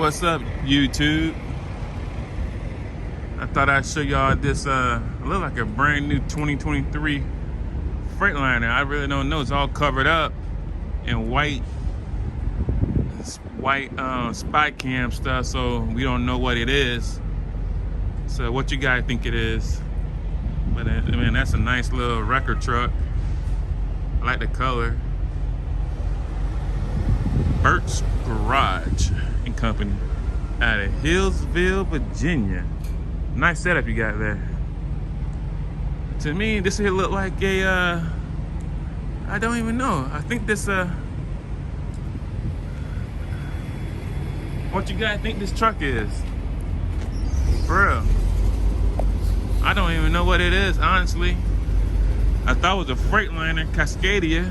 What's up, YouTube? I thought I'd show y'all this look like a brand new 2023 Freightliner. I really don't know. It's all covered up in white spy cam stuff, so we don't know what it is. So what you guys think it is? But I mean, that's a nice little record truck. I like the color. Burt's Garage and Company out of Hillsville, Virginia. Nice setup you got there. To me, this here look like a I don't even know. I think this what you guys think this truck is? For real. I don't even know what it is, honestly. I thought it was a Freightliner Cascadia.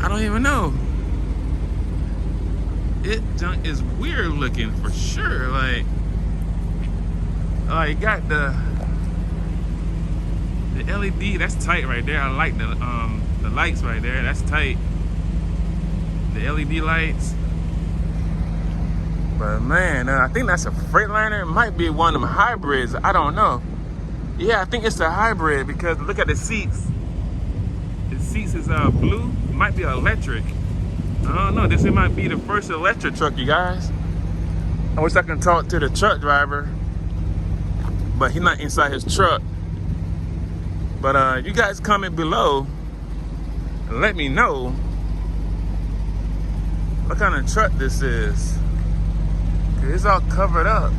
I don't even know. It junk is weird looking for sure. Like you got the LED. That's tight right there. I like the lights right there. That's tight. The LED lights. But man, I think that's a Freightliner. It might be one of them hybrids. I don't know. Yeah, I think it's a hybrid because look at the seats. The seats is blue. It might be electric. I don't know. This might be the first electric truck, you guys. I wish I could talk to the truck driver, but he's not inside his truck. But you guys comment below and let me know what kind of truck this is. It's all covered up.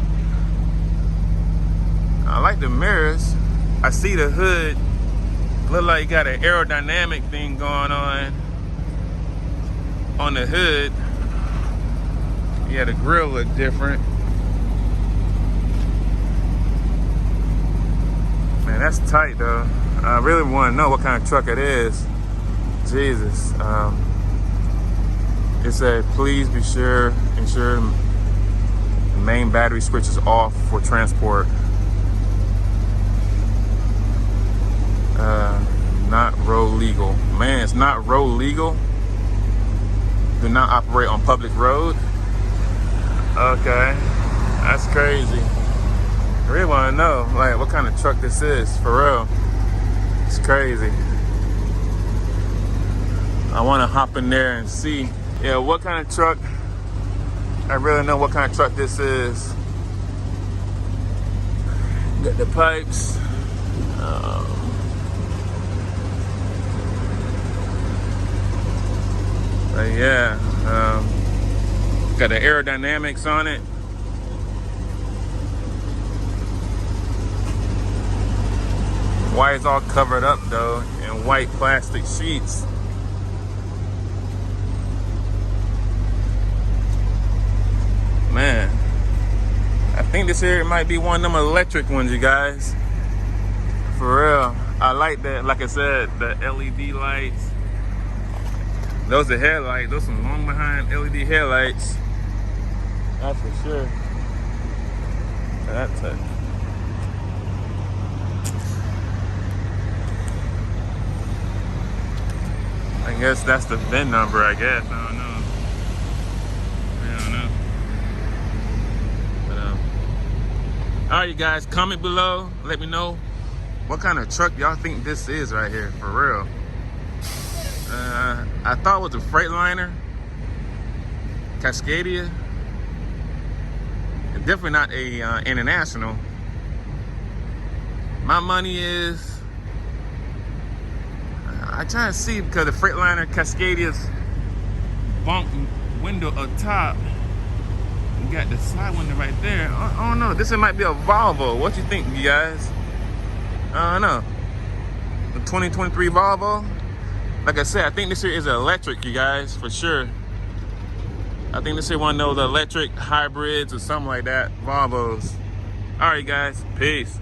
I like the mirrors. I see the hood. Look like you got an aerodynamic thing going on the hood. Yeah, the grill look different. Man, that's tight though. I really want to know what kind of truck it is. Jesus. It said, please be sure, ensure the main battery switch is off for transport. Not road legal. Man, it's not road legal. Do not operate on public road. Okay, that's crazy. I really want to know, like, what kind of truck this is, for real. It's crazy. I want to hop in there and see, yeah, what kind of truck. I really know what kind of truck this is. Got the pipes. But yeah, got the aerodynamics on it. Why it's all covered up though in white plastic sheets. Man, I think this here might be one of them electric ones, you guys. For real. I like that, like I said, the LED lights. Those are headlights. Those some long behind LED headlights. That's for sure. That's it. I guess that's the VIN number, I guess. I don't know. But, all right, you guys, comment below. Let me know what kind of truck y'all think this is right here, for real. I thought it was a Freightliner Cascadia. Definitely not a international. My money is, I try to see because the Freightliner Cascadia's bunk window up top. You got the side window right there. I don't know. This might be a Volvo. What you think, you guys? I don't know. The 2023 Volvo. Like I said, I think this here is electric, you guys, for sure. I think this here one of those electric hybrids or something like that, Volvos. All right, guys, peace.